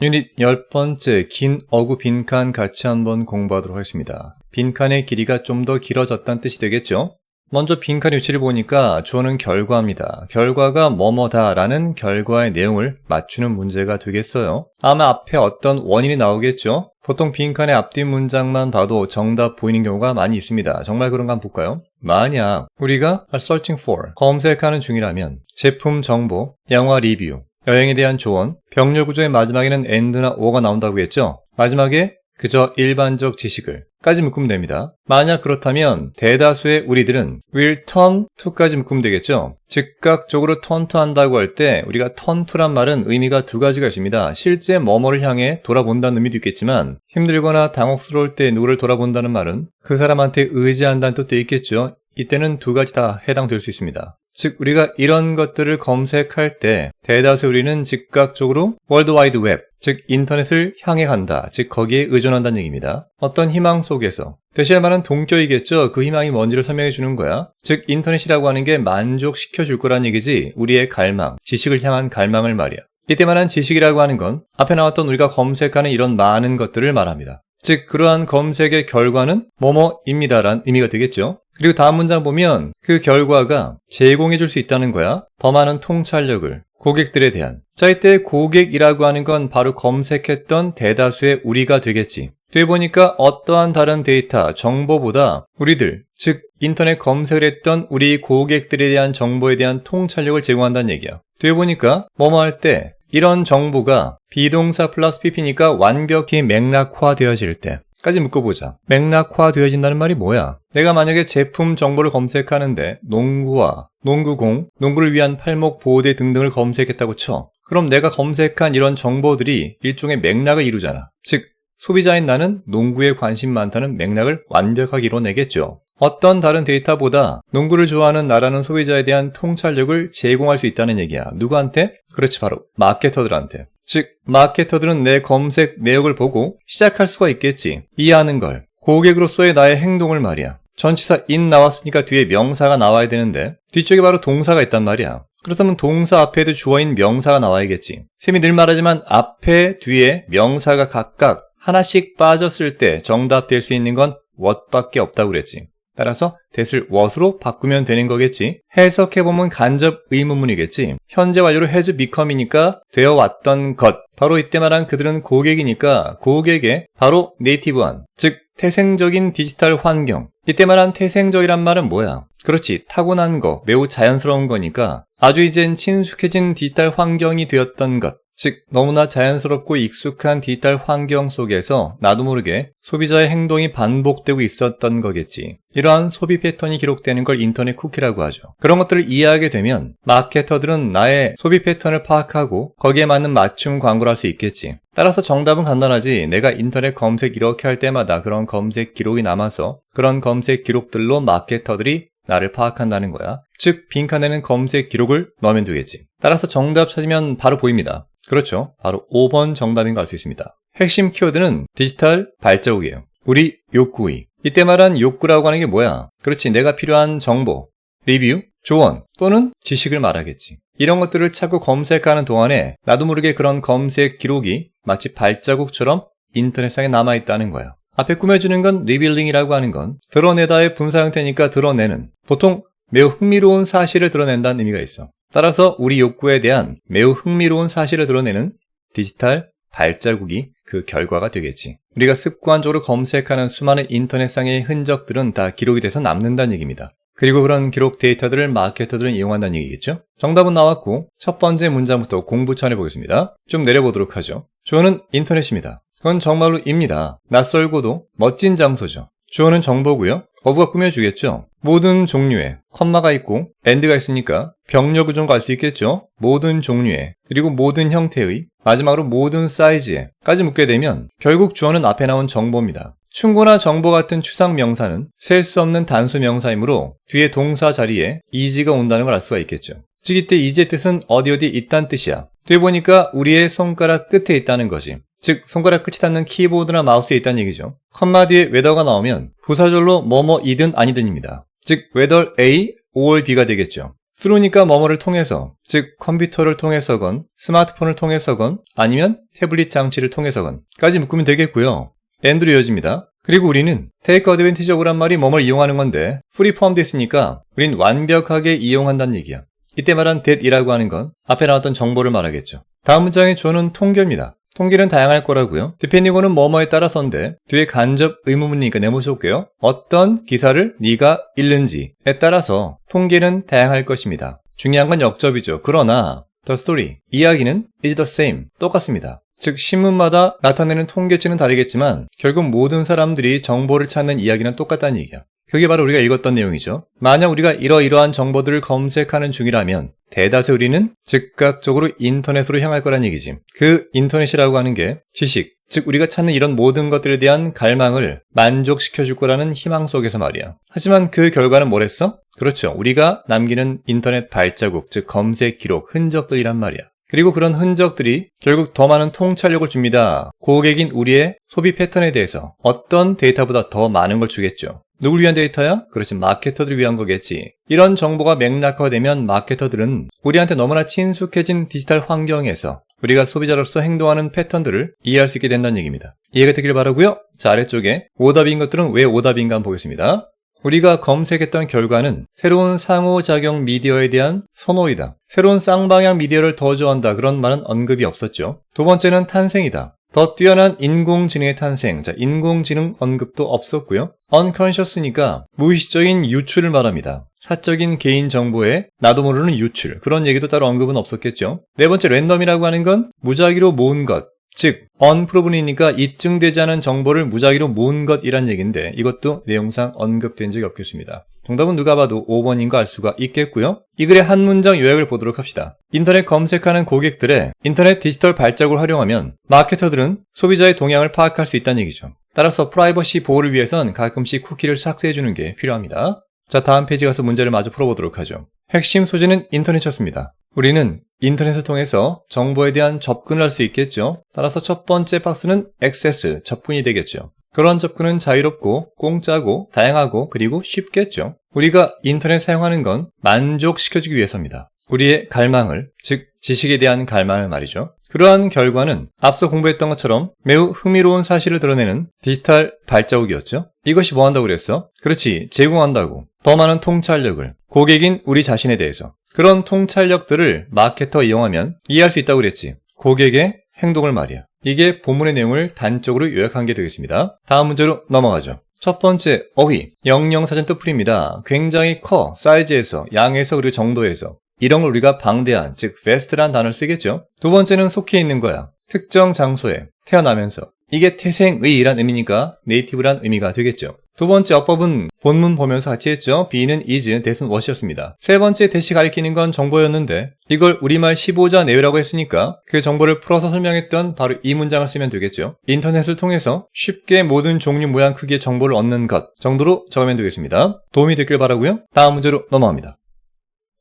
유닛 10번째 긴 어구 빈칸 같이 한번 공부하도록 하겠습니다. 빈칸의 길이가 좀 더 길어졌다는 뜻이 되겠죠? 먼저 빈칸 위치를 보니까 주어는 결과입니다. 결과가 뭐뭐다 라는 결과의 내용을 맞추는 문제가 되겠어요. 아마 앞에 어떤 원인이 나오겠죠? 보통 빈칸의 앞뒤 문장만 봐도 정답 보이는 경우가 많이 있습니다. 정말 그런가 한번 볼까요? 만약 우리가 searching for, 검색하는 중이라면 제품 정보, 영화 리뷰, 여행에 대한 조언, 병렬 구조의 마지막에는 and나 or가 나온다고 했죠? 마지막에 그저 일반적 지식을 까지 묶으면 됩니다. 만약 그렇다면 대다수의 우리들은 will turn to까지 묶으면 되겠죠? 즉각적으로 turn to 한다고 할 때 우리가 turn to란 말은 의미가 두 가지가 있습니다. 실제 뭐뭐를 향해 돌아본다는 의미도 있겠지만 힘들거나 당혹스러울 때 누구를 돌아본다는 말은 그 사람한테 의지한다는 뜻도 있겠죠? 이때는 두 가지 다 해당될 수 있습니다. 즉 우리가 이런 것들을 검색할 때 대다수 우리는 즉각적으로 월드와이드 웹, 즉 인터넷을 향해 간다, 즉 거기에 의존한다는 얘기입니다. 어떤 희망 속에서 대시할 만한 동격이겠죠. 그 희망이 뭔지를 설명해 주는 거야. 즉 인터넷이라고 하는 게 만족시켜 줄 거란 얘기지 우리의 갈망, 지식을 향한 갈망을 말이야. 이때 말한 지식이라고 하는 건 앞에 나왔던 우리가 검색하는 이런 많은 것들을 말합니다. 즉 그러한 검색의 결과는 뭐뭐입니다란 의미가 되겠죠. 그리고 다음 문장 보면 그 결과가 제공해 줄 수 있다는 거야. 더 많은 통찰력을 고객들에 대한. 자, 이때 고객이라고 하는 건 바로 검색했던 대다수의 우리가 되겠지. 뒤에 보니까 어떠한 다른 데이터, 정보보다 우리들, 즉 인터넷 검색을 했던 우리 고객들에 대한 정보에 대한 통찰력을 제공한다는 얘기야. 뒤에 보니까 뭐뭐 할 때 이런 정보가 비동사 플러스 PP니까 완벽히 맥락화되어질 때까지 묶어보자. 맥락화되어진다는 말이 뭐야? 내가 만약에 제품 정보를 검색하는데 농구화, 농구공, 농구를 위한 팔목, 보호대 등등을 검색했다고 쳐. 그럼 내가 검색한 이런 정보들이 일종의 맥락을 이루잖아. 즉 소비자인 나는 농구에 관심 많다는 맥락을 완벽하게 이뤄내겠죠. 어떤 다른 데이터보다 농구를 좋아하는 나라는 소비자에 대한 통찰력을 제공할 수 있다는 얘기야. 누구한테? 그렇지, 바로 마케터들한테. 즉 마케터들은 내 검색 내역을 보고 시작할 수가 있겠지. 이해하는 걸. 고객으로서의 나의 행동을 말이야. 전치사 in 나왔으니까 뒤에 명사가 나와야 되는데 뒤쪽에 바로 동사가 있단 말이야. 그렇다면 동사 앞에도 주어인 명사가 나와야겠지. 쌤이 늘 말하지만 앞에 뒤에 명사가 각각 하나씩 빠졌을 때 정답 될 수 있는 건 what밖에 없다고 그랬지. 따라서 that을 what으로 바꾸면 되는 거겠지. 해석해보면 간접 의문문이겠지. 현재 완료로 has become이니까 되어왔던 것. 바로 이때 말한 그들은 고객이니까 고객의 바로 네이티브한, 즉 태생적인 디지털 환경. 이때 말한 태생적이란 말은 뭐야? 그렇지, 타고난 거, 매우 자연스러운 거니까 아주 이젠 친숙해진 디지털 환경이 되었던 것. 즉 너무나 자연스럽고 익숙한 디지털 환경 속에서 나도 모르게 소비자의 행동이 반복되고 있었던 거겠지. 이러한 소비 패턴이 기록되는 걸 인터넷 쿠키라고 하죠. 그런 것들을 이해하게 되면 마케터들은 나의 소비 패턴을 파악하고 거기에 맞는 맞춤 광고를 할 수 있겠지. 따라서 정답은 간단하지. 내가 인터넷 검색 이렇게 할 때마다 그런 검색 기록이 남아서 그런 검색 기록들로 마케터들이 나를 파악한다는 거야. 즉 빈칸에는 검색 기록을 넣으면 되겠지. 따라서 정답 찾으면 바로 보입니다. 그렇죠. 바로 5번 정답인 걸 알 수 있습니다. 핵심 키워드는 디지털 발자국이에요. 우리 욕구의. 이때 말한 욕구라고 하는 게 뭐야? 그렇지, 내가 필요한 정보, 리뷰, 조언 또는 지식을 말하겠지. 이런 것들을 찾고 검색하는 동안에 나도 모르게 그런 검색 기록이 마치 발자국처럼 인터넷상에 남아있다는 거야. 앞에 꾸며주는 건 리빌링이라고 하는 건 드러내다의 분사 형태니까 드러내는, 보통 매우 흥미로운 사실을 드러낸다는 의미가 있어. 따라서 우리 욕구에 대한 매우 흥미로운 사실을 드러내는 디지털 발자국이 그 결과가 되겠지. 우리가 습관적으로 검색하는 수많은 인터넷상의 흔적들은 다 기록이 돼서 남는다는 얘기입니다. 그리고 그런 기록 데이터들을 마케터들은 이용한다는 얘기겠죠. 정답은 나왔고 첫 번째 문장부터 공부 차례 보겠습니다. 좀 내려보도록 하죠. 주어는 인터넷입니다. 그건 정말로 입니다. 낯설고도 멋진 장소죠. 주어는 정보고요. 어부가 꾸며주겠죠. 모든 종류의, 컴마가 있고 and가 있으니까 병렬 구조는 갈 수 있겠죠. 모든 종류의, 그리고 모든 형태의, 마지막으로 모든 사이즈의 까지 묶게 되면 결국 주어는 앞에 나온 정보입니다. 충고나 정보 같은 추상 명사는 셀 수 없는 단수 명사이므로 뒤에 동사 자리에 is가 온다는 걸 알 수가 있겠죠. 즉 이때 is의 뜻은 어디 있다는 뜻이야. 뒤에 보니까 우리의 손가락 끝에 있다는 거지. 즉 손가락 끝이 닿는 키보드나 마우스에 있다는 얘기죠. 컴마 뒤에 whether가 나오면 부사절로 뭐뭐이든 아니든입니다. 즉 whether A or B가 되겠죠. through니까 뭐뭐를 통해서, 즉 컴퓨터를 통해서건 스마트폰을 통해서건 아니면 태블릿 장치를 통해서건 까지 묶으면 되겠고요. and로 이어집니다. 그리고 우리는 take advantage of란 말이 뭐뭘 이용하는 건데 fully 포함되어 있으니까 우린 완벽하게 이용한다는 얘기야. 이때 말한 that이라고 하는 건 앞에 나왔던 정보를 말하겠죠. 다음 문장의 주어는 통계입니다. 통계는 다양할 거라고요. depending on은 뭐뭐에 따라서인데 뒤에 간접 의문문이니까 내모셔볼게요. 어떤 기사를 네가 읽는지에 따라서 통계는 다양할 것입니다. 중요한 건 역접이죠. 그러나 the story, 이야기는 is the same, 똑같습니다. 즉 신문마다 나타내는 통계치는 다르겠지만 결국 모든 사람들이 정보를 찾는 이야기는 똑같다는 얘기야. 그게 바로 우리가 읽었던 내용이죠. 만약 우리가 이러이러한 정보들을 검색하는 중이라면 대다수 우리는 즉각적으로 인터넷으로 향할 거란 얘기지. 그 인터넷이라고 하는 게 지식, 즉 우리가 찾는 이런 모든 것들에 대한 갈망을 만족시켜줄 거라는 희망 속에서 말이야. 하지만 그 결과는 뭐랬어? 그렇죠. 우리가 남기는 인터넷 발자국, 즉 검색 기록, 흔적들이란 말이야. 그리고 그런 흔적들이 결국 더 많은 통찰력을 줍니다. 고객인 우리의 소비 패턴에 대해서 어떤 데이터보다 더 많은 걸 주겠죠. 누굴 위한 데이터야? 그렇지, 마케터들을 위한 거겠지. 이런 정보가 맥락화되면 마케터들은 우리한테 너무나 친숙해진 디지털 환경에서 우리가 소비자로서 행동하는 패턴들을 이해할 수 있게 된다는 얘기입니다. 이해가 되길 바라고요. 자, 아래쪽에 오답인 것들은 왜 오답인가 한번 보겠습니다. 우리가 검색했던 결과는 새로운 상호작용 미디어에 대한 선호이다. 새로운 쌍방향 미디어를 더 좋아한다. 그런 말은 언급이 없었죠. 두 번째는 탄생이다. 더 뛰어난 인공지능의 탄생. 자, 인공지능 언급도 없었고요. unconscious니까 무의식적인 유출을 말합니다. 사적인 개인정보의 나도 모르는 유출. 그런 얘기도 따로 언급은 없었겠죠. 네 번째 랜덤이라고 하는 건 무작위로 모은 것. 즉 unproven이니까 입증되지 않은 정보를 무작위로 모은 것이란 얘기인데 이것도 내용상 언급된 적이 없겠습니다. 정답은 누가 봐도 5번인 거 알 수가 있겠고요. 이 글의 한 문장 요약을 보도록 합시다. 인터넷 검색하는 고객들의 인터넷 디지털 발자국을 활용하면 마케터들은 소비자의 동향을 파악할 수 있다는 얘기죠. 따라서 프라이버시 보호를 위해선 가끔씩 쿠키를 삭제해주는 게 필요합니다. 자, 다음 페이지 가서 문제를 마저 풀어보도록 하죠. 핵심 소재는 인터넷이었습니다. 우리는 인터넷을 통해서 정보에 대한 접근을 할 수 있겠죠. 따라서 첫 번째 박스는 액세스, 접근이 되겠죠. 그런 접근은 자유롭고 공짜고 다양하고 그리고 쉽겠죠. 우리가 인터넷 사용하는 건 만족시켜주기 위해서입니다. 우리의 갈망을, 즉 지식에 대한 갈망을 말이죠. 그러한 결과는 앞서 공부했던 것처럼 매우 흥미로운 사실을 드러내는 디지털 발자국이었죠. 이것이 뭐 한다고 그랬어? 그렇지, 제공한다고. 더 많은 통찰력을, 고객인 우리 자신에 대해서. 그런 통찰력들을 마케터 이용하면 이해할 수 있다고 그랬지. 고객의 행동을 말이야. 이게 본문의 내용을 단적으로 요약한 게 되겠습니다. 다음 문제로 넘어가죠. 첫 번째, 어휘. 영영사전 뜻풀이입니다. 굉장히 커, 사이즈에서, 양에서, 그리고 정도에서. 이런 걸 우리가 방대한, 즉 vast란 단어를 쓰겠죠. 두 번째는 속해 있는 거야. 특정 장소에, 태어나면서. 이게 태생의란 의미니까 네이티브란 의미가 되겠죠. 두 번째 어법은 본문 보면서 같이 했죠. be는 is, that은 was였습니다. 세 번째 that이 가리키는 건 정보였는데 이걸 우리말 15자 내외라고 했으니까 그 정보를 풀어서 설명했던 바로 이 문장을 쓰면 되겠죠. 인터넷을 통해서 쉽게 모든 종류, 모양, 크기의 정보를 얻는 것 정도로 적으면 되겠습니다. 도움이 됐길 바라고요. 다음 문제로 넘어갑니다.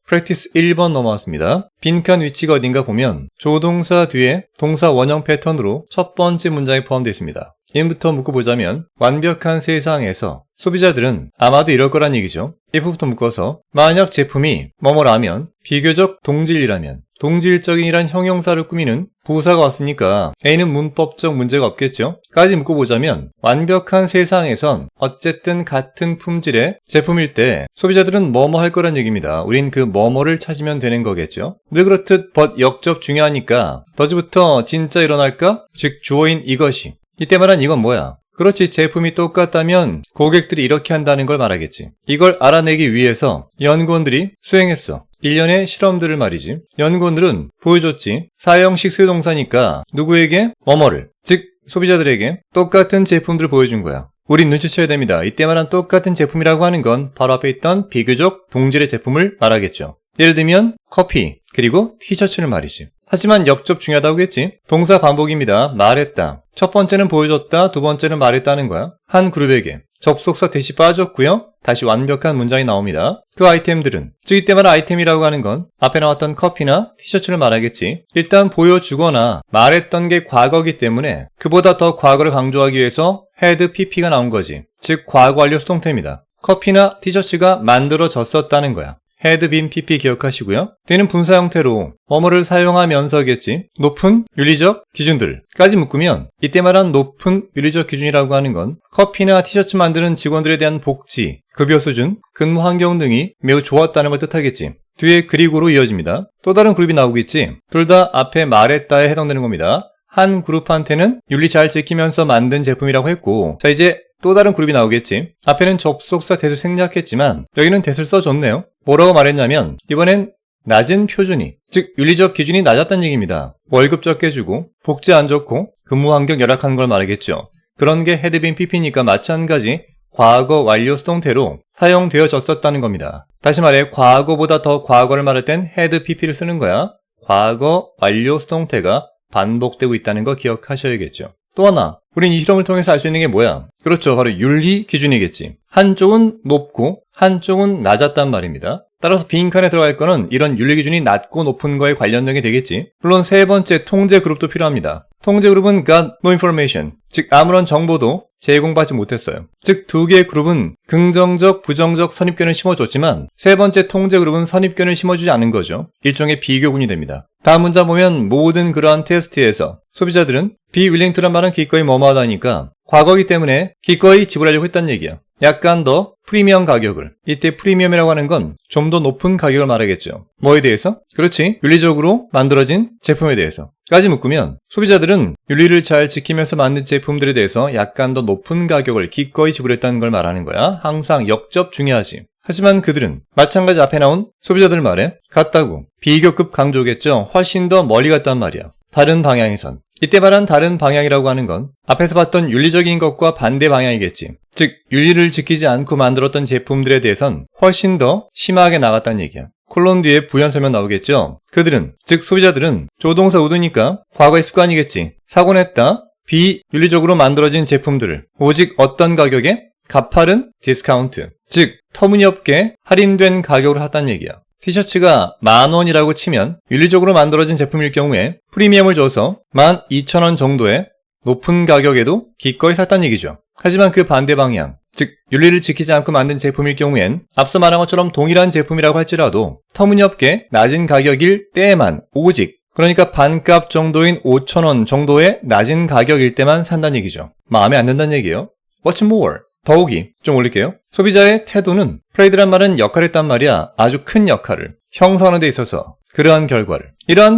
프랙티스 1번 넘어왔습니다. 빈칸 위치가 어딘가 보면 조동사 뒤에 동사 원형 패턴으로 첫 번째 문장에 포함되어 있습니다. in부터 묶어보자면 완벽한 세상에서 소비자들은 아마도 이럴 거란 얘기죠. if부터 묶어서 만약 제품이 뭐뭐라면 비교적 동질이라면 동질적인이란 형용사를 꾸미는 부사가 왔으니까 A는 문법적 문제가 없겠죠. 까지 묶어보자면 완벽한 세상에선 어쨌든 같은 품질의 제품일 때 소비자들은 뭐뭐 할 거란 얘기입니다. 우린 그 뭐뭐를 찾으면 되는 거겠죠. 늘 그렇듯 but 역접 중요하니까 does부터 진짜 일어날까? 즉 주어인 이것이. 이때 말한 이건 뭐야? 그렇지, 제품이 똑같다면 고객들이 이렇게 한다는 걸 말하겠지. 이걸 알아내기 위해서 연구원들이 수행했어. 일련의 실험들을 말이지. 연구원들은 보여줬지. 사형식 수요동사니까 누구에게? 뭐뭐를. 즉 소비자들에게 똑같은 제품들을 보여준 거야. 우린 눈치채야 됩니다. 이때 말한 똑같은 제품이라고 하는 건 바로 앞에 있던 비교적 동질의 제품을 말하겠죠. 예를 들면 커피, 그리고 티셔츠를 말이지. 하지만 역접 중요하다고 했지. 동사 반복입니다. 말했다. 첫 번째는 보여줬다, 두 번째는 말했다는 거야. 한 그룹에게 접속사 대시 빠졌고요. 다시 완벽한 문장이 나옵니다. 그 아이템들은, 즉 이때 말한 아이템이라고 하는 건 앞에 나왔던 커피나 티셔츠를 말하겠지. 일단 보여주거나 말했던 게 과거이기 때문에 그보다 더 과거를 강조하기 위해서 had pp가 나온 거지. 즉 과거 완료 수동태입니다. 커피나 티셔츠가 만들어졌었다는 거야. had been pp 기억하시고요. 뒤는 분사 형태로 뭐뭐를 사용하면서겠지. 높은 윤리적 기준들까지 묶으면 이때 말한 높은 윤리적 기준이라고 하는 건 커피나 티셔츠 만드는 직원들에 대한 복지, 급여 수준, 근무 환경 등이 매우 좋았다는 걸 뜻하겠지. 뒤에 그리고로 이어집니다. 또 다른 그룹이 나오겠지. 둘 다 앞에 말했다에 해당되는 겁니다. 한 그룹한테는 윤리 잘 지키면서 만든 제품이라고 했고, 자 이제 또 다른 그룹이 나오겠지. 앞에는 접속사 that을 생략했지만 여기는 that을 써줬네요. 뭐라고 말했냐면 이번엔 낮은 표준이, 즉 윤리적 기준이 낮았다는 얘기입니다. 월급 적게 주고 복지 안 좋고 근무 환경 열악한 걸 말하겠죠. 그런 게 had been pp니까 마찬가지 과거 완료 수동태로 사용되어졌었다는 겁니다. 다시 말해 과거보다 더 과거를 말할 땐 had pp를 쓰는 거야. 과거 완료 수동태가 반복되고 있다는 거 기억하셔야겠죠. 또 하나, 우린 이 실험을 통해서 알 수 있는 게 뭐야? 그렇죠. 바로 윤리 기준이겠지. 한쪽은 높고 한쪽은 낮았단 말입니다. 따라서 빈칸에 들어갈 거는 이런 윤리 기준이 낮고 높은 거에 관련된 게 되겠지. 물론 세 번째 통제 그룹도 필요합니다. 통제 그룹은 got no information, 즉 아무런 정보도 제공받지 못했어요. 즉 두 개의 그룹은 긍정적, 부정적 선입견을 심어줬지만 세 번째 통제 그룹은 선입견을 심어주지 않은 거죠. 일종의 비교군이 됩니다. 다음 문장 보면 모든 그러한 테스트에서 소비자들은 be willing to란 말은 기꺼이 뭐뭐하다니까 과거이기 때문에 기꺼이 지불하려고 했다는 얘기야. 약간 더 프리미엄 가격을, 이때 프리미엄이라고 하는 건 좀 더 높은 가격을 말하겠죠. 뭐에 대해서? 그렇지, 윤리적으로 만들어진 제품에 대해서 까지 묶으면 소비자들은 윤리를 잘 지키면서 만든 제품들에 대해서 약간 더 높은 가격을 기꺼이 지불했다는 걸 말하는 거야. 항상 역접 중요하지. 하지만 그들은 마찬가지 앞에 나온 소비자들 말에 같다고 비교급 강조겠죠. 훨씬 더 멀리 갔단 말이야. 다른 방향에선. 이때 말한 다른 방향이라고 하는 건 앞에서 봤던 윤리적인 것과 반대 방향이겠지. 즉 윤리를 지키지 않고 만들었던 제품들에 대해선 훨씬 더 심하게 나갔다는 얘기야. 콜론 뒤에 부연 설명 나오겠죠. 그들은, 즉 소비자들은 조동사 우드니까 과거의 습관이겠지. 사고 냈다. 비윤리적으로 만들어진 제품들을 오직 어떤 가격에? 가파른 디스카운트, 즉 터무니없게 할인된 가격으로 샀다는 얘기야. 티셔츠가 10,000원이라고 치면 윤리적으로 만들어진 제품일 경우에 프리미엄을 줘서 12,000원 정도의 높은 가격에도 기꺼이 샀다는 얘기죠. 하지만 그 반대 방향, 즉 윤리를 지키지 않고 만든 제품일 경우엔 앞서 말한 것처럼 동일한 제품이라고 할지라도 터무니없게 낮은 가격일 때에만 오직, 그러니까 반값 정도인 5,000원 정도의 낮은 가격일 때만 산다는 얘기죠. 마음에 안 든다는 얘기예요. What's more? 더욱이 좀 올릴게요. 소비자의 태도는 플레이드란 말은 역할을 했단 말이야. 아주 큰 역할을 형성하는 데 있어서 그러한 결과를.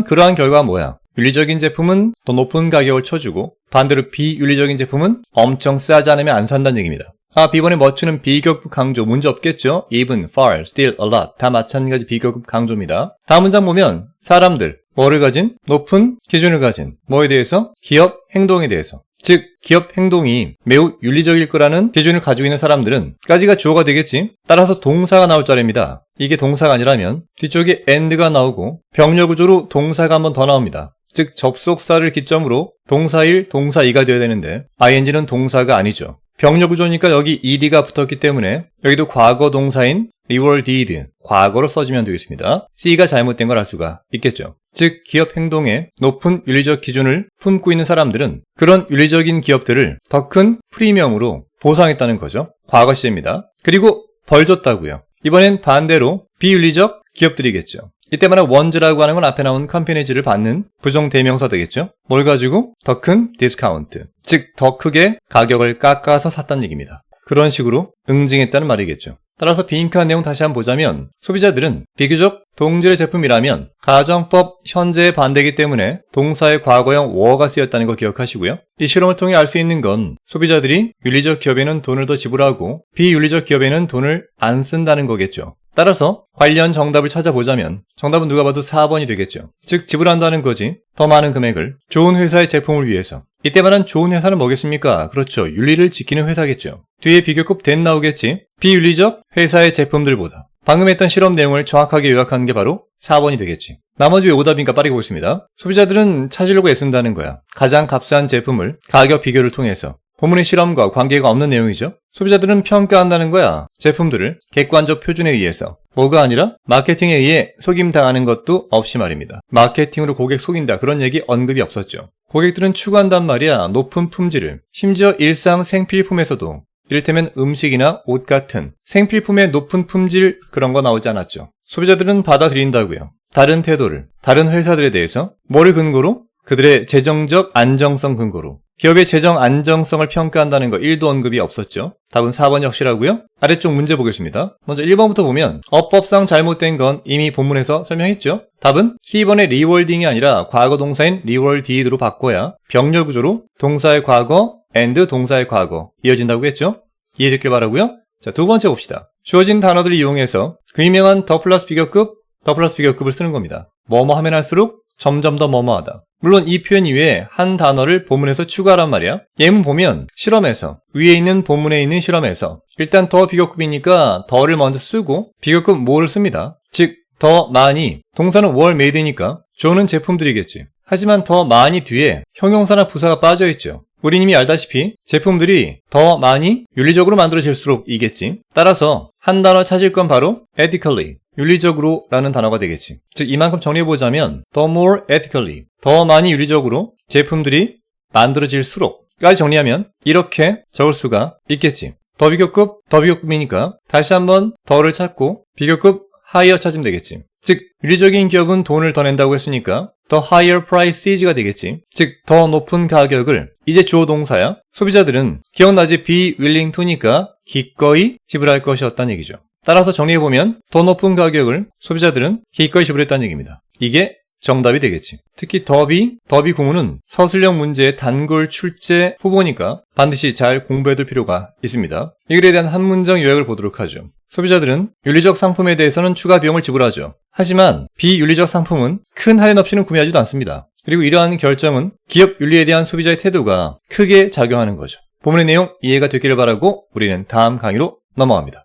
그러한 결과가 뭐야? 윤리적인 제품은 더 높은 가격을 쳐주고 반대로 비윤리적인 제품은 엄청 싸지 않으면 안 산다는 얘기입니다. B번에 멋추는 비교급 강조 문제 없겠죠? Even, far, still, a lot 다 마찬가지 비교급 강조입니다. 다음 문장 보면 사람들, 뭐를 가진? 높은 기준을 가진 뭐에 대해서? 기업 행동에 대해서. 즉 기업 행동이 매우 윤리적일 거라는 기준을 가지고 있는 사람들은 까지가 주어가 되겠지. 따라서 동사가 나올 자리입니다. 이게 동사가 아니라면 뒤쪽에 and가 나오고 병렬 구조로 동사가 한 번 더 나옵니다. 즉 접속사를 기점으로 동사일, 동사2가 되어야 되는데 ing는 동사가 아니죠. 병렬 구조니까 여기 ed가 붙었기 때문에 여기도 과거 동사인 were did, 과거로 써주면 되겠습니다. C가 잘못된 걸 알 수가 있겠죠. 즉 기업 행동에 높은 윤리적 기준을 품고 있는 사람들은 그런 윤리적인 기업들을 더 큰 프리미엄으로 보상했다는 거죠. 과거 시제입니다. 그리고 벌 줬다고요. 이번엔 반대로 비윤리적 기업들이겠죠. 이때 말한 원즈라고 하는 건 앞에 나온 컴퍼니즈를 받는 부정 대명사 되겠죠. 뭘 가지고? 더 큰 디스카운트, 즉 더 크게 가격을 깎아서 샀다는 얘기입니다. 그런 식으로 응징했다는 말이겠죠. 따라서 빈칸 내용 다시 한번 보자면 소비자들은 비교적 동질의 제품이라면 가정법 현재의 반대이기 때문에 동사의 과거형 were가 쓰였다는 거 기억하시고요. 이 실험을 통해 알 수 있는 건 소비자들이 윤리적 기업에는 돈을 더 지불하고 비윤리적 기업에는 돈을 안 쓴다는 거겠죠. 따라서 관련 정답을 찾아보자면 정답은 누가 봐도 4번이 되겠죠. 즉 지불한다는 거지. 더 많은 금액을 좋은 회사의 제품을 위해서. 이때 말한 좋은 회사는 뭐겠습니까? 그렇죠. 윤리를 지키는 회사겠죠. 뒤에 비교급 that 나오겠지. 비윤리적 회사의 제품들보다. 방금 했던 실험 내용을 정확하게 요약하는 게 바로 4번이 되겠지. 나머지 왜 오답인가 빠르게 보겠습니다. 소비자들은 찾으려고 애쓴다는 거야. 가장 값싼 제품을 가격 비교를 통해서. 본문의 실험과 관계가 없는 내용이죠. 소비자들은 평가한다는 거야. 제품들을 객관적 표준에 의해서. 뭐가 아니라 마케팅에 의해 속임당하는 것도 없이 말입니다. 마케팅으로 고객 속인다, 그런 얘기 언급이 없었죠. 고객들은 추구한단 말이야. 높은 품질을. 심지어 일상 생필품에서도 이를테면 음식이나 옷 같은 생필품의 높은 품질, 그런 거 나오지 않았죠. 소비자들은 받아들인다고요. 다른 태도를, 다른 회사들에 대해서 뭐를 근거로? 그들의 재정적 안정성 근거로. 기업의 재정 안정성을 평가한다는 거 1도 언급이 없었죠. 답은 4번이 확실하고요. 아래쪽 문제 보겠습니다. 먼저 1번부터 보면 어법상 잘못된 건 이미 본문에서 설명했죠. 답은 C번의 리월딩이 아니라 과거 동사인 리월디드로 바꿔야 병렬 구조로 동사의 과거 and 동사의 과거 이어진다고 했죠. 이해됐길 바라고요. 자, 두 번째 봅시다. 주어진 단어들을 이용해서 그 유명한 더 플러스 비교급을 쓰는 겁니다. 뭐뭐 하면 할수록 점점 더 뭐뭐하다. 물론 이 표현 이외에 한 단어를 본문에서 추가하란 말이야. 예문 보면 실험에서, 위에 있는 본문에 있는 실험에서 일단 더 비교급이니까 더를 먼저 쓰고 비교급 뭐를 씁니다. 즉 더 많이, 동사는 were made니까 주어는 제품들이겠지. 하지만 더 많이 뒤에 형용사나 부사가 빠져있죠. 우린 이미 알다시피 제품들이 더 많이 윤리적으로 만들어질수록 이겠지. 따라서 한 단어 찾을 건 바로 ethically, 윤리적으로 라는 단어가 되겠지. 즉 이만큼 정리해보자면 the more ethically, 더 많이 윤리적으로 제품들이 만들어질수록 까지 정리하면 이렇게 적을 수가 있겠지. 더 비교급이니까 다시 한번 더를 찾고 비교급 higher 찾으면 되겠지. 즉 윤리적인 기업은 돈을 더 낸다고 했으니까 the higher prices가 되겠지. 즉 더 높은 가격을, 이제 주어 동사야. 소비자들은 기억나지? be willing to니까 기꺼이 지불할 것이었다는 얘기죠. 따라서 정리해보면 더 높은 가격을 소비자들은 기꺼이 지불했다는 얘기입니다. 이게 정답이 되겠지. 특히 더비 구문은 서술형 문제의 단골 출제 후보니까 반드시 잘 공부해둘 필요가 있습니다. 이 글에 대한 한 문장 요약을 보도록 하죠. 소비자들은 윤리적 상품에 대해서는 추가 비용을 지불하죠. 하지만 비윤리적 상품은 큰 할인 없이는 구매하지도 않습니다. 그리고 이러한 결정은 기업 윤리에 대한 소비자의 태도가 크게 작용하는 거죠. 본문의 내용 이해가 됐기를 바라고 우리는 다음 강의로 넘어갑니다.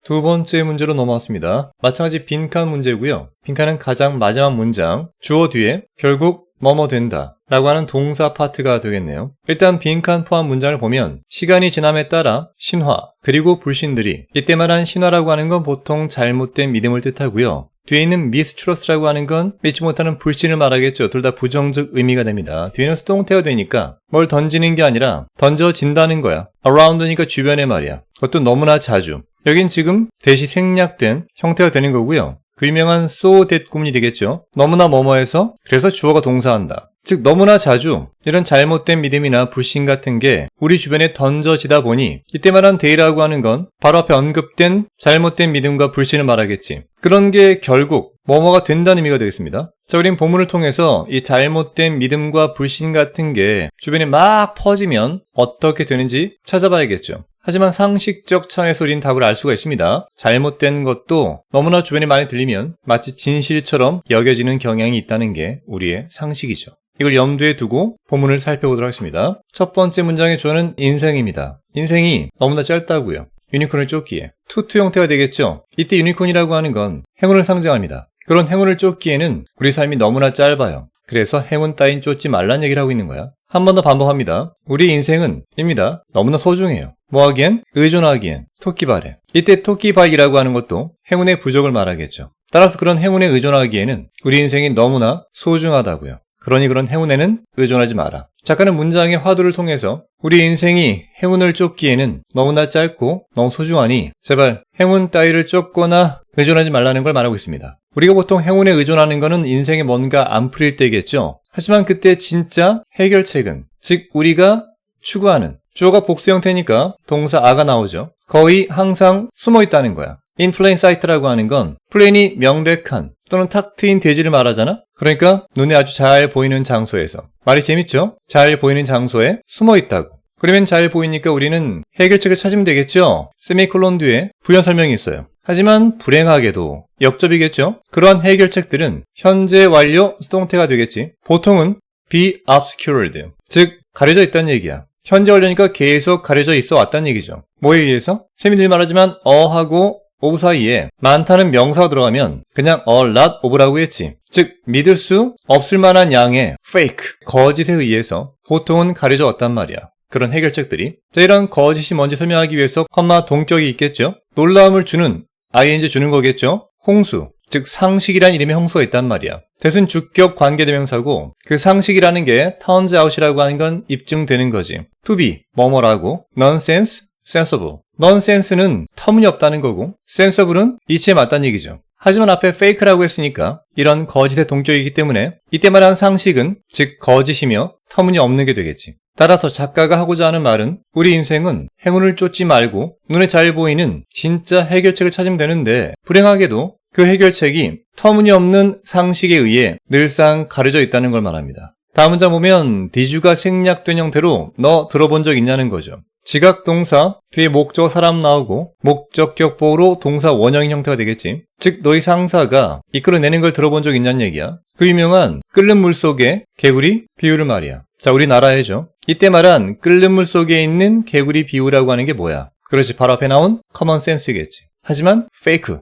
두 번째 문제로 넘어왔습니다. 마찬가지 빈칸 문제고요. 빈칸은 가장 마지막 문장, 주어 뒤에 결국 뭐뭐 된다 라고 하는 동사 파트가 되겠네요. 일단 빈칸 포함 문장을 보면 시간이 지남에 따라 신화, 그리고 불신들이, 이때 말한 신화라고 하는 건 보통 잘못된 믿음을 뜻하고요. 뒤에 있는 mistrust라고 하는 건 믿지 못하는 불신을 말하겠죠. 둘 다 부정적 의미가 됩니다. 뒤에는 수동태가 되니까 뭘 던지는 게 아니라 던져진다는 거야. around니까 주변에 말이야. 그것도 너무나 자주. 여긴 지금 대시 생략된 형태가 되는 거고요. 그 유명한 so that 구문이 되겠죠. 너무나 뭐뭐해서 그래서 주어가 동사한다. 즉 너무나 자주 이런 잘못된 믿음이나 불신 같은 게 우리 주변에 던져지다 보니 이때 말한 day라고 하는 건 바로 앞에 언급된 잘못된 믿음과 불신을 말하겠지. 그런 게 결국 뭐뭐가 된다는 의미가 되겠습니다. 자, 우린 본문을 통해서 이 잘못된 믿음과 불신 같은 게 주변에 막 퍼지면 어떻게 되는지 찾아봐야겠죠. 하지만 상식적 차원에서 우린 답을 알 수가 있습니다. 잘못된 것도 너무나 주변에 많이 들리면 마치 진실처럼 여겨지는 경향이 있다는 게 우리의 상식이죠. 이걸 염두에 두고 본문을 살펴보도록 하겠습니다. 첫 번째 문장의 주어는 인생입니다. 인생이 너무나 짧다고요. 유니콘을 쫓기에. 투투 형태가 되겠죠. 이때 유니콘이라고 하는 건 행운을 상징합니다. 그런 행운을 쫓기에는 우리 삶이 너무나 짧아요. 그래서 행운 따윈 쫓지 말란 얘기를 하고 있는 거야. 한 번 더 반복합니다. 우리 인생은 입니다. 너무나 소중해요. 뭐 하기엔? 의존하기엔. 토끼발에. 이때 토끼발이라고 하는 것도 행운의 부족을 말하겠죠. 따라서 그런 행운에 의존하기에는 우리 인생이 너무나 소중하다고요. 그러니 그런 행운에는 의존하지 마라. 작가는 문장의 화두를 통해서 우리 인생이 행운을 쫓기에는 너무나 짧고 너무 소중하니 제발 행운 따위를 쫓거나 의존하지 말라는 걸 말하고 있습니다. 우리가 보통 행운에 의존하는 것은 인생에 뭔가 안 풀릴 때겠죠. 하지만 그때 진짜 해결책은, 즉 우리가 추구하는, 주어가 복수 형태니까 동사 a가 나오죠. 거의 항상 숨어 있다는 거야. in plain sight라고 하는 건 플레인이 명백한 또는 탁 트인 대지를 말하잖아. 그러니까 눈에 아주 잘 보이는 장소에서. 말이 재밌죠? 잘 보이는 장소에 숨어 있다고. 그러면 잘 보이니까 우리는 해결책을 찾으면 되겠죠? 세미콜론 뒤에 부연 설명이 있어요. 하지만 불행하게도 역접이겠죠? 그러한 해결책들은 현재 완료 수동태가 되겠지. 보통은 be obscured, 즉 가려져 있다는 얘기야. 현재 완료니까 계속 가려져 있어 왔다는 얘기죠. 뭐에 의해서? 쌤이 늘 말하지만 어하고 of 사이에 많다는 명사가 들어가면 그냥 a lot of라고 했지. 즉 믿을 수 없을 만한 양의 fake, 거짓에 의해서 보통은 가려져 왔단 말이야. 그런 해결책들이. 자, 이런 거짓이 뭔지 설명하기 위해서 컴마 동격이 있겠죠. 놀라움을 주는 ing 주는 거겠죠. 홍수, 즉 상식이란 이름의 홍수가 있단 말이야. 대신 주격 관계대명사고 그 상식이라는 게 turns out이라고 하는 건 입증되는 거지. to be, 뭐뭐라고. nonsense, sensible. nonsense는 터무니없다는 거고 sensible은 이치에 맞다는 얘기죠. 하지만 앞에 fake라고 했으니까 이런 거짓의 동격이기 때문에 이때 말한 상식은 즉 거짓이며 터무니없는 게 되겠지. 따라서 작가가 하고자 하는 말은 우리 인생은 행운을 쫓지 말고 눈에 잘 보이는 진짜 해결책을 찾으면 되는데 불행하게도 그 해결책이 터무니없는 상식에 의해 늘상 가려져 있다는 걸 말합니다. 다음 문장 보면 디주가 생략된 형태로 너 들어본 적 있냐는 거죠. 지각 동사 뒤에 목적 사람 나오고 목적격 보호로 동사 원형인 형태가 되겠지. 즉 너희 상사가 이끌어내는 걸 들어본 적 있냐는 얘기야. 그 유명한 끓는 물 속에 개구리 비유를 말이야. 자, 우리나라에죠. 이때 말한 끓는 물 속에 있는 개구리 비유라고 하는 게 뭐야? 그렇지, 바로 앞에 나온 커먼 센스겠지. 하지만 페이크,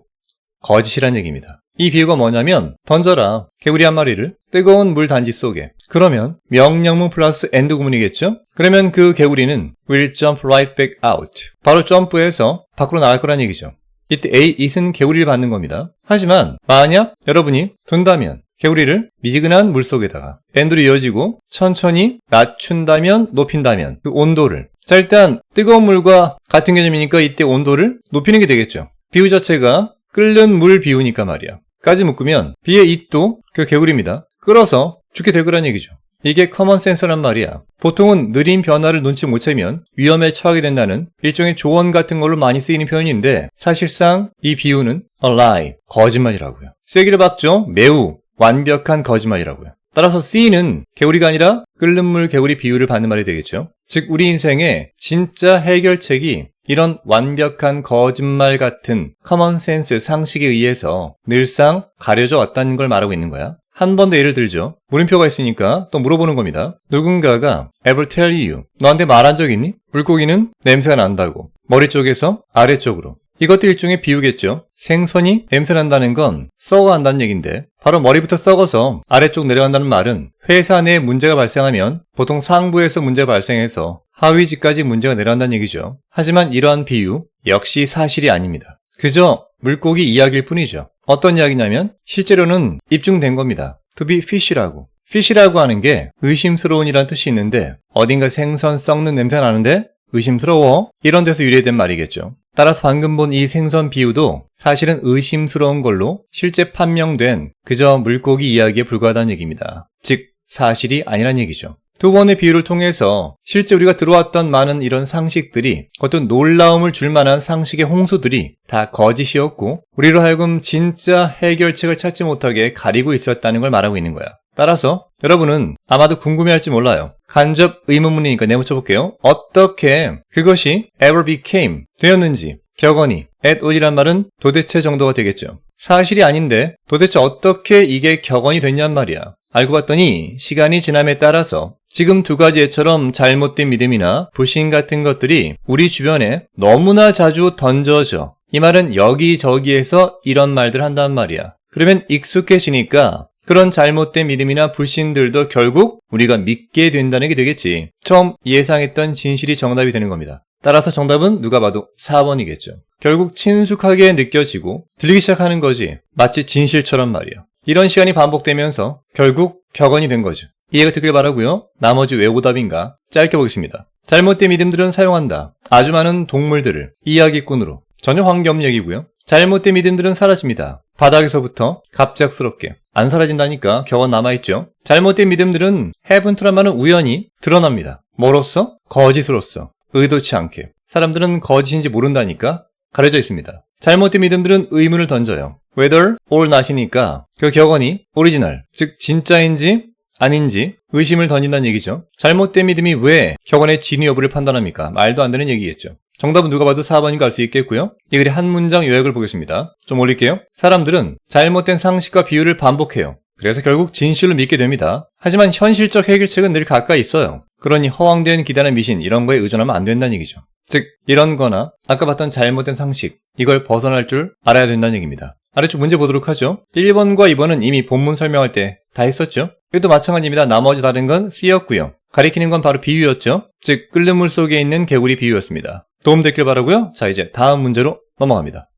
거짓이란 얘기입니다. 이 비유가 뭐냐면 던져라 개구리 한 마리를 뜨거운 물 단지 속에. 그러면 명령문 플러스 and 구문이겠죠? 그러면 그 개구리는 will jump right back out. 바로 점프해서 밖으로 나갈 거란 얘기죠. 이때 A, it은 개구리를 받는 겁니다. 하지만 만약 여러분이 둔다면 개구리를 미지근한 물 속에다가 and로 이어지고 천천히 낮춘다면 높인다면 그 온도를. 자, 일단 뜨거운 물과 같은 개념이니까 이때 온도를 높이는 게 되겠죠. 비유 자체가 끓는 물 비유니까 말이야. 까지 묶으면 B의 it도 그 개구리입니다. 끓어서 죽게 될 거란 얘기죠. 이게 커먼 센스란 말이야. 보통은 느린 변화를 눈치 못 채면 위험에 처하게 된다는 일종의 조언 같은 걸로 많이 쓰이는 표현인데 사실상 이 비유는 a lie, 거짓말이라고요. 세기를 박죠. 매우 완벽한 거짓말이라고요. 따라서 C는 개구리가 아니라 끓는 물 개구리 비유를 받는 말이 되겠죠. 즉 우리 인생의 진짜 해결책이 이런 완벽한 거짓말 같은 커먼 센스 상식에 의해서 늘상 가려져 왔다는 걸 말하고 있는 거야. 한 번 더 예를 들죠. 물음표가 있으니까 또 물어보는 겁니다. 누군가가 ever tell you, 너한테 말한 적 있니? 물고기는 냄새가 난다고. 머리 쪽에서 아래쪽으로. 이것도 일종의 비유겠죠. 생선이 냄새난다는 건 썩어간다는 얘기인데 바로 머리부터 썩어서 아래쪽 내려간다는 말은 회사 내에 문제가 발생하면 보통 상부에서 문제가 발생해서 하위직까지 문제가 내려간다는 얘기죠. 하지만 이러한 비유 역시 사실이 아닙니다. 그저 물고기 이야기일 뿐이죠. 어떤 이야기냐면 실제로는 입증된 겁니다. to be fish라고. fish라고 하는 게 의심스러운이란 뜻이 있는데 어딘가 생선 썩는 냄새 나는데 의심스러워? 이런 데서 유래된 말이겠죠. 따라서 방금 본 이 생선 비유도 사실은 의심스러운 걸로 실제 판명된 그저 물고기 이야기에 불과하다는 얘기입니다. 즉 사실이 아니란 얘기죠. 두 번의 비유를 통해서 실제 우리가 들어왔던 많은 이런 상식들이 어떤 놀라움을 줄 만한 상식의 홍수들이 다 거짓이었고 우리로 하여금 진짜 해결책을 찾지 못하게 가리고 있었다는 걸 말하고 있는 거야. 따라서 여러분은 아마도 궁금해할지 몰라요. 간접 의문문이니까 내붙여볼게요. 어떻게 그것이 ever became 되었는지 격언이 at all이란 말은 도대체 정도가 되겠죠. 사실이 아닌데 도대체 어떻게 이게 격언이 됐냔 말이야. 알고 봤더니 시간이 지남에 따라서 지금 두 가지 예처럼 잘못된 믿음이나 불신 같은 것들이 우리 주변에 너무나 자주 던져져. 이 말은 여기저기에서 이런 말들 한단 말이야. 그러면 익숙해지니까 그런 잘못된 믿음이나 불신들도 결국 우리가 믿게 된다는 게 되겠지. 처음 예상했던 진실이 정답이 되는 겁니다. 따라서 정답은 누가 봐도 4번이겠죠. 결국 친숙하게 느껴지고 들리기 시작하는 거지. 마치 진실처럼 말이야. 이런 시간이 반복되면서 결국 격언이 된 거죠. 이해가 되길 바라고요. 나머지 왜 오답인가 짧게 보겠습니다. 잘못된 믿음들은 사용한다. 아주 많은 동물들을 이야기꾼으로. 전혀 관계없는 얘기고요. 잘못된 믿음들은 사라집니다. 바닥에서부터 갑작스럽게. 안 사라진다니까 격언 남아있죠. 잘못된 믿음들은 happen to란 말은 우연히 드러납니다. 뭐로써? 거짓으로써. 의도치 않게. 사람들은 거짓인지 모른다니까 가려져 있습니다. 잘못된 믿음들은 의문을 던져요. whether or not이니까 그 격언이 오리지널, 즉 진짜인지 아닌지 의심을 던진다는 얘기죠. 잘못된 믿음이 왜 격언의 진위 여부를 판단합니까? 말도 안 되는 얘기겠죠. 정답은 누가 봐도 4번인 거 알 수 있겠고요. 이 글의 한 문장 요약을 보겠습니다. 좀 올릴게요. 사람들은 잘못된 상식과 비유를 반복해요. 그래서 결국 진실로 믿게 됩니다. 하지만 현실적 해결책은 늘 가까이 있어요. 그러니 허황된 기대나 미신 이런 거에 의존하면 안 된다는 얘기죠. 즉 이런 거나 아까 봤던 잘못된 상식 이걸 벗어날 줄 알아야 된다는 얘기입니다. 아래쪽 문제 보도록 하죠. 1번과 2번은 이미 본문 설명할 때 다 했었죠. 여기도 마찬가지입니다. 나머지 다른 건 C였고요. 가리키는 건 바로 비유였죠. 즉 끓는 물 속에 있는 개구리 비유였습니다. 도움됐길 바라고요. 자 이제 다음 문제로 넘어갑니다.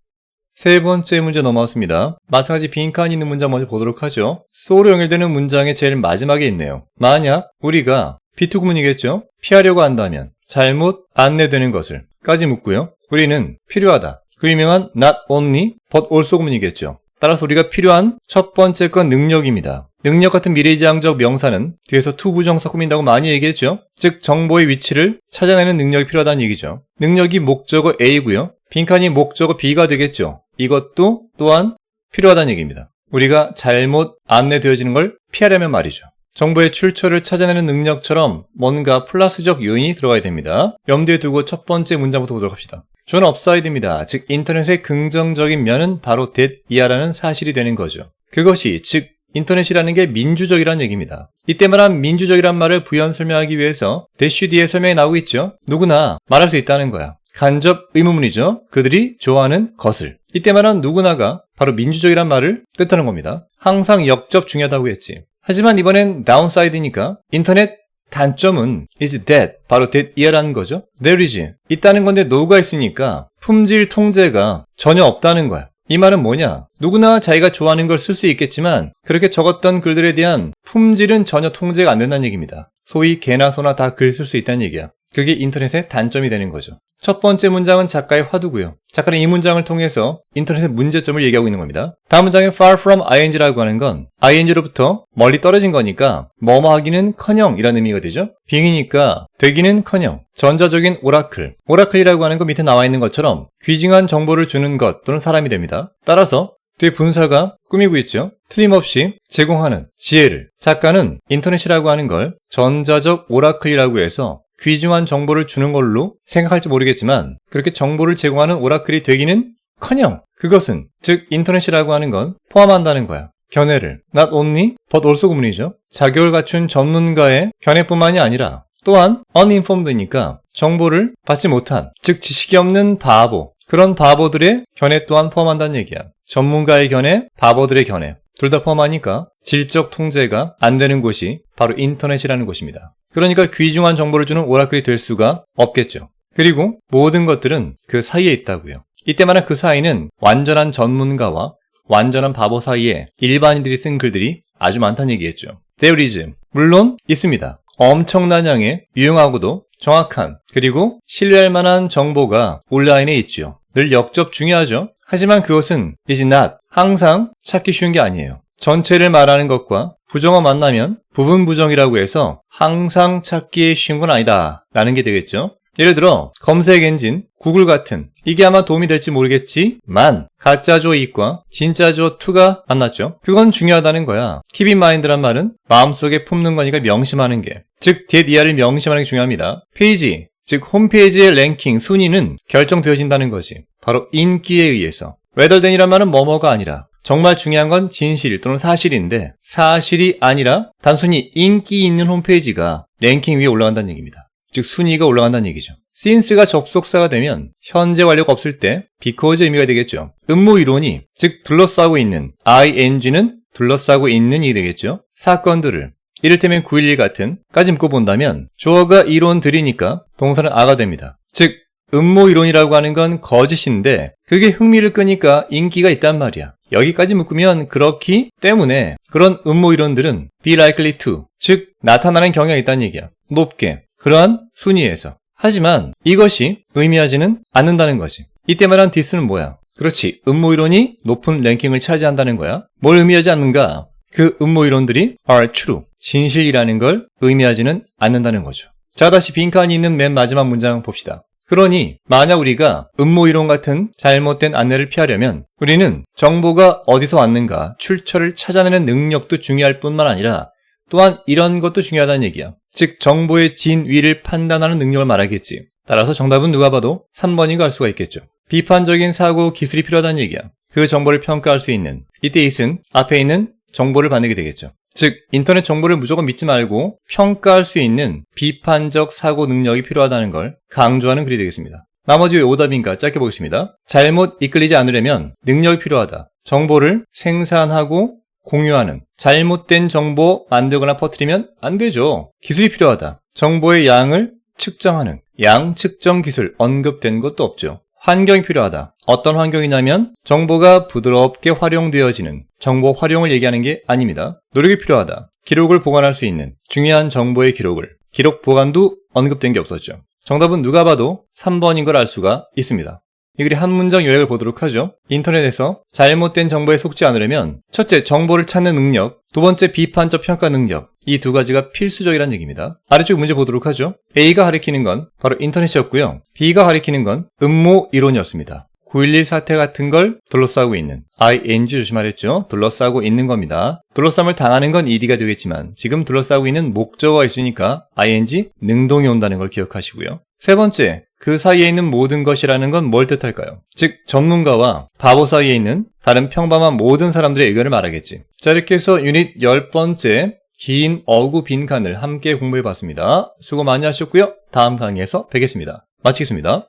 세 번째 문제 넘어왔습니다. 마찬가지 빈칸이 있는 문장 먼저 보도록 하죠. so로 연결되는 문장의 제일 마지막에 있네요. 만약 우리가 B2 구문이겠죠. 피하려고 한다면 잘못 안내되는 것을 까지 묻고요. 우리는 필요하다. 그 유명한 not only but also 구문이겠죠. 따라서 우리가 필요한 첫 번째 건 능력입니다. 능력 같은 미래지향적 명사는 뒤에서 to 부정사 꾸민다고 많이 얘기했죠. 즉 정보의 위치를 찾아내는 능력이 필요하다는 얘기죠. 능력이 목적어 A고요. 빈칸이 목적어 B가 되겠죠. 이것도 또한 필요하다는 얘기입니다. 우리가 잘못 안내되어지는 걸 피하려면 말이죠. 정보의 출처를 찾아내는 능력처럼 뭔가 플러스적 요인이 들어가야 됩니다. 염두에 두고 첫 번째 문장부터 보도록 합시다. 존 업사이드입니다. 즉 인터넷의 긍정적인 면은 바로 that 이하라는 사실이 되는 거죠. 그것이 즉 인터넷이라는 게 민주적이라는 얘기입니다. 이때 말한 민주적이란 말을 부연 설명하기 위해서 대쉬 뒤에 설명이 나오고 있죠. 누구나 말할 수 있다는 거야. 간접 의문문이죠. 그들이 좋아하는 것을. 이때 말한 누구나가 바로 민주적이란 말을 뜻하는 겁니다. 항상 역접 중요하다고 했지. 하지만 이번엔 다운사이드니까 인터넷 단점은 is that, 바로 that 이하라는 거죠. There is, 있다는 건데 no가 있으니까 품질 통제가 전혀 없다는 거야. 이 말은 뭐냐? 누구나 자기가 좋아하는 걸 쓸 수 있겠지만 그렇게 적었던 글들에 대한 품질은 전혀 통제가 안 된다는 얘기입니다. 소위 개나 소나 다 글 쓸 수 있다는 얘기야. 그게 인터넷의 단점이 되는 거죠. 첫 번째 문장은 작가의 화두고요. 작가는 이 문장을 통해서 인터넷의 문제점을 얘기하고 있는 겁니다. 다음 문장의 far from ing라고 하는 건 ing로부터 멀리 떨어진 거니까 뭐뭐 하기는 커녕 이라는 의미가 되죠. 빙이니까 되기는 커녕. 전자적인 오라클. 오라클이라고 하는 거 밑에 나와 있는 것처럼 귀중한 정보를 주는 것 또는 사람이 됩니다. 따라서 뒤에 분사가 꾸미고 있죠. 틀림없이 제공하는 지혜를. 작가는 인터넷이라고 하는 걸 전자적 오라클이라고 해서 귀중한 정보를 주는 걸로 생각할지 모르겠지만 그렇게 정보를 제공하는 오라클이 되기는 커녕 그것은 즉 인터넷이라고 하는 건 포함한다는 거야. 견해를 not only but also 구문이죠. 자격을 갖춘 전문가의 견해뿐만이 아니라 또한 uninformed니까 정보를 받지 못한 즉 지식이 없는 바보 그런 바보들의 견해 또한 포함한다는 얘기야. 전문가의 견해, 바보들의 견해 둘 다 포함하니까 질적 통제가 안 되는 곳이 바로 인터넷이라는 곳입니다. 그러니까 귀중한 정보를 주는 오라클이 될 수가 없겠죠. 그리고 모든 것들은 그 사이에 있다고요. 이때 말한 그 사이는 완전한 전문가와 완전한 바보 사이에 일반인들이 쓴 글들이 아주 많다는 얘기겠죠. There is, 물론 있습니다. 엄청난 양의 유용하고도 정확한 그리고 신뢰할 만한 정보가 온라인에 있죠. 늘 역접 중요하죠. 하지만 그것은 is not, 항상 찾기 쉬운 게 아니에요. 전체를 말하는 것과 부정어 만나면 부분 부정이라고 해서 항상 찾기 쉬운 건 아니다 라는 게 되겠죠. 예를 들어 검색 엔진 구글 같은 이게 아마 도움이 될지 모르겠지만 가짜 주어 it과 진짜 주어 to가 만났죠. 그건 중요하다는 거야. keep in mind란 말은 마음속에 품는 거니까 명심하는 게 즉 that 이하를 명심하는 게 중요합니다. 페이지 즉 홈페이지의 랭킹 순위는 결정되어진다는 거지. 바로 인기에 의해서. rather than이란 말은 뭐뭐가 아니라 정말 중요한 건 진실 또는 사실인데 사실이 아니라 단순히 인기 있는 홈페이지가 랭킹 위에 올라간다는 얘기입니다. 즉 순위가 올라간다는 얘기죠. since가 접속사가 되면 현재 완료가 없을 때 because 의미가 되겠죠. 음모이론이 즉 둘러싸고 있는 ing는 둘러싸고 있는이 되겠죠. 사건들을 이를테면 9.11 같은 까지 묶어본다면 주어가 이론들이니까 동사는 아가 됩니다. 즉 음모이론이라고 하는 건 거짓인데 그게 흥미를 끄니까 인기가 있단 말이야. 여기까지 묶으면 그렇기 때문에 그런 음모이론들은 be likely to, 즉 나타나는 경향이 있다는 얘기야. 높게, 그러한 순위에서. 하지만 이것이 의미하지는 않는다는 거지. 이때 말한 this는 뭐야? 그렇지, 음모이론이 높은 랭킹을 차지한다는 거야. 뭘 의미하지 않는가? 그 음모이론들이 are true, 진실이라는 걸 의미하지는 않는다는 거죠. 자, 다시 빈칸이 있는 맨 마지막 문장 봅시다. 그러니 만약 우리가 음모이론 같은 잘못된 안내를 피하려면 우리는 정보가 어디서 왔는가 출처를 찾아내는 능력도 중요할 뿐만 아니라 또한 이런 것도 중요하다는 얘기야. 즉 정보의 진위를 판단하는 능력을 말하겠지. 따라서 정답은 누가 봐도 3번인 거 알 수가 있겠죠. 비판적인 사고 기술이 필요하다는 얘기야. 그 정보를 평가할 수 있는. 이때 it은 앞에 있는 정보를 받게 되겠죠. 즉 인터넷 정보를 무조건 믿지 말고 평가할 수 있는 비판적 사고 능력이 필요하다는 걸 강조하는 글이 되겠습니다. 나머지 왜 오답인가 짧게 보겠습니다. 잘못 이끌리지 않으려면 능력이 필요하다. 정보를 생산하고 공유하는. 잘못된 정보 만들거나 퍼뜨리면 안 되죠. 기술이 필요하다. 정보의 양을 측정하는. 양 측정 기술 언급된 것도 없죠. 환경이 필요하다. 어떤 환경이냐면 정보가 부드럽게 활용되어지는 정보 활용을 얘기하는 게 아닙니다. 노력이 필요하다. 기록을 보관할 수 있는 중요한 정보의 기록을. 기록 보관도 언급된 게 없었죠. 정답은 누가 봐도 3번인 걸 알 수가 있습니다. 이 글의 한 문장 요약을 보도록 하죠. 인터넷에서 잘못된 정보에 속지 않으려면 첫째, 정보를 찾는 능력, 두 번째, 비판적 평가 능력, 이 두 가지가 필수적이라는 얘기입니다. 아래쪽 문제 보도록 하죠. A가 가리키는 건 바로 인터넷이었고요. B가 가리키는 건 음모 이론이었습니다. 9.11 사태 같은 걸 둘러싸고 있는 ing 조심하랬죠. 둘러싸고 있는 겁니다. 둘러싸움을 당하는 건 ed가 되겠지만 지금 둘러싸고 있는 목적어가 있으니까 ing 능동이 온다는 걸 기억하시고요. 세 번째, 그 사이에 있는 모든 것이라는 건 뭘 뜻할까요? 즉 전문가와 바보 사이에 있는 다른 평범한 모든 사람들의 의견을 말하겠지. 자, 이렇게 해서 유닛 10번째 긴 어구 빈칸을 함께 공부해봤습니다. 수고 많이 하셨고요. 다음 강의에서 뵙겠습니다. 마치겠습니다.